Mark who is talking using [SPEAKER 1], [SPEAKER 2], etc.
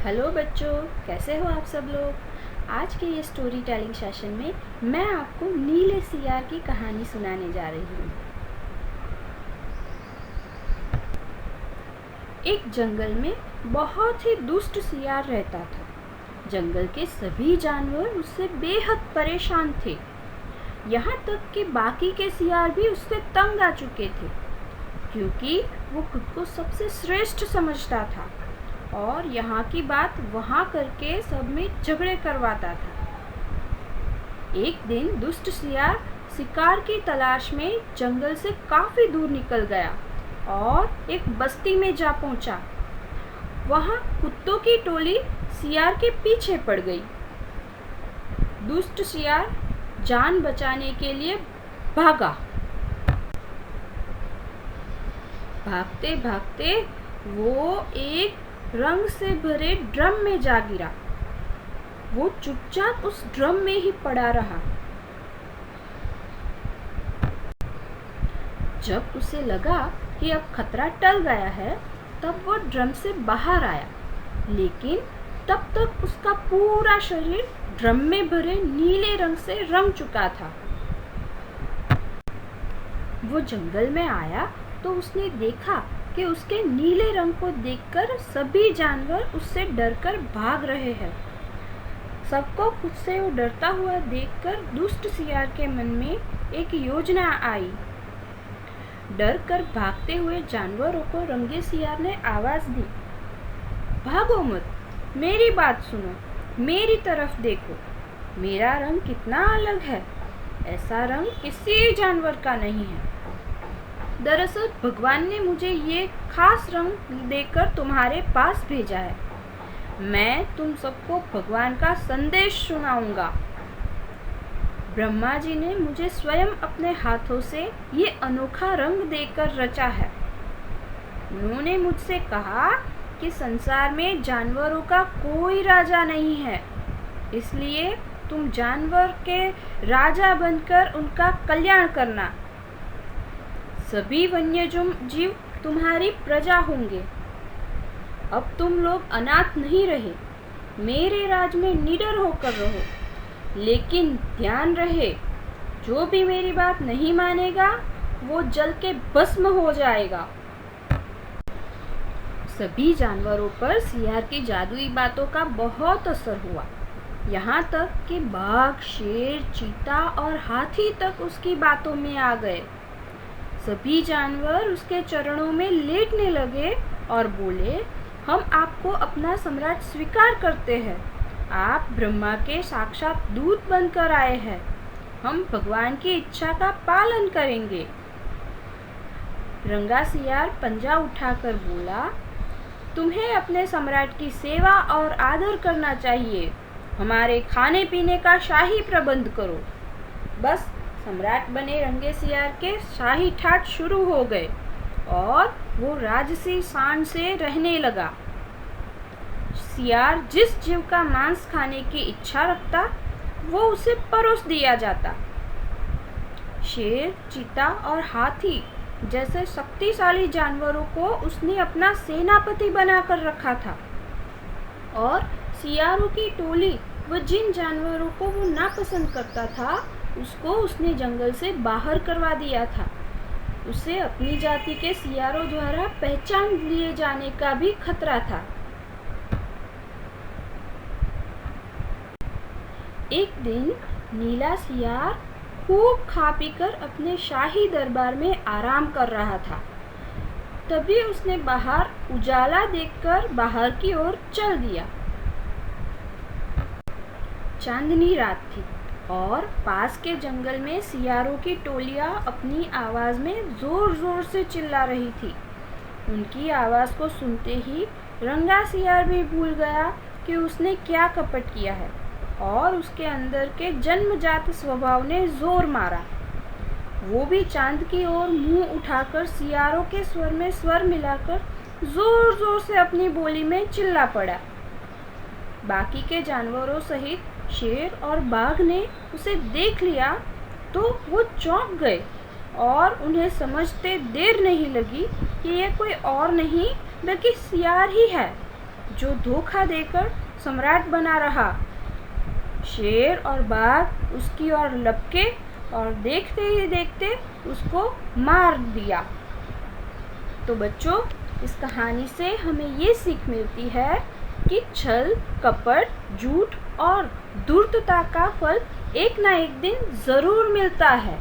[SPEAKER 1] Hello बच्चों, कैसे हो आप सब लोग। आज के ये स्टोरी टेलिंग सेशन में मैं आपको नीले सियार की कहानी सुनाने जा रही हूँ। एक जंगल में बहुत ही दुष्ट सियार रहता था। जंगल के सभी जानवर उससे बेहद परेशान थे। यहाँ तक कि बाकी के सियार भी उससे तंग आ चुके थे, क्योंकि वो खुद को सबसे श्रेष्ठ समझता था और यहाँ की बात वहाँ करके सब में झगड़े करवाता था। एक दिन दुष्ट सियार शिकार की तलाश में जंगल से काफी दूर निकल गया और एक बस्ती में जा पहुंचा। वहाँ कुत्तों की टोली सियार के पीछे पड़ गई। दुष्ट सियार जान बचाने के लिए भागा। भागते भागते वो एक रंग से भरे ड्रम में जा गिरा। वो चुपचाप उस ड्रम में ही पड़ा रहा। जब उसे लगा कि अब खतरा टल गया है, तब वो ड्रम से बाहर आया, लेकिन तब तक उसका पूरा शरीर ड्रम में भरे नीले रंग से रंग चुका था। वो जंगल में आया तो उसने देखा कि उसके नीले रंग को देखकर सभी जानवर उससे डरकर भाग रहे हैं। सबको खुद से वो डरता हुआ देखकर दुष्ट सियार के मन में एक योजना आई। डर कर भागते हुए जानवरों को रंगे सियार ने आवाज दी, भागो मत, मेरी बात सुनो, मेरी तरफ देखो, मेरा रंग कितना अलग है। ऐसा रंग किसी जानवर का नहीं है। दरअसल भगवान ने मुझे ये खास रंग देकर तुम्हारे पास भेजा है। मैं तुम सबको भगवान का संदेश सुनाऊंगा। ब्रह्मा जी ने मुझे स्वयं अपने हाथों से ये अनोखा रंग देकर रचा है। उन्होंने मुझसे कहा कि संसार में जानवरों का कोई राजा नहीं है, इसलिए तुम जानवर के राजा बनकर उनका कल्याण करना। सभी वन्य जीव तुम्हारी प्रजा होंगे। अब तुम लोग अनाथ नहीं रहे, मेरे राज में निडर होकर रहो, लेकिन ध्यान रहे, जो भी मेरी बात नहीं मानेगा वो जल के भस्म हो जाएगा। सभी जानवरों पर सियार की जादुई बातों का बहुत असर हुआ। यहाँ तक कि बाघ, शेर, चीता और हाथी तक उसकी बातों में आ गए। सभी जानवर उसके चरणों में लेटने लगे और बोले, हम आपको अपना सम्राट स्वीकार करते हैं। आप ब्रह्मा के साक्षात दूत बनकर आए हैं। हम भगवान की इच्छा का पालन करेंगे। रंगा सियार पंजा उठाकर बोला, तुम्हें अपने सम्राट की सेवा और आदर करना चाहिए। हमारे खाने पीने का शाही प्रबंध करो। बस सम्राट बने रंगे सियार के शाही ठाट शुरू हो गए और वो राजसी शान से रहने लगा। सियार जिस जीव का मांस खाने की इच्छा रखता, वो उसे परोस दिया जाता। शेर, चीता और हाथी जैसे शक्तिशाली जानवरों को उसने अपना सेनापति बनाकर रखा था और सियारों की टोली व जिन जानवरों को वो नापसंद करता था, उसको उसने जंगल से बाहर करवा दिया था। उसे अपनी जाति के सियारों द्वारा पहचान लिए जाने का भी खतरा था। एक दिन नीला सियार खूब खा पीकर अपने शाही दरबार में आराम कर रहा था। तभी उसने बाहर उजाला देखकर बाहर की ओर चल दिया। चांदनी रात थी और पास के जंगल में सियारों की टोलियां अपनी आवाज में जोर जोर से चिल्ला रही थी। उनकी आवाज को सुनते ही रंगा सियार भी भूल गया कि उसने क्या कपट किया है और उसके अंदर के जन्मजात स्वभाव ने जोर मारा। वो भी चांद की ओर मुंह उठाकर सियारों के स्वर में स्वर मिलाकर जोर जोर से अपनी बोली में चिल्ला पड़ा। बाकी के जानवरों सहित शेर और बाघ ने उसे देख लिया तो वो चौंक गए और उन्हें समझते देर नहीं लगी कि ये कोई और नहीं बल्कि सियार ही है, जो धोखा देकर सम्राट बना रहा। शेर और बाघ उसकी ओर लपके और देखते ही देखते उसको मार दिया। तो बच्चों, इस कहानी से हमें ये सीख मिलती है कि छल, कपट, झूठ और धूर्तता का फल एक ना एक दिन ज़रूर मिलता है।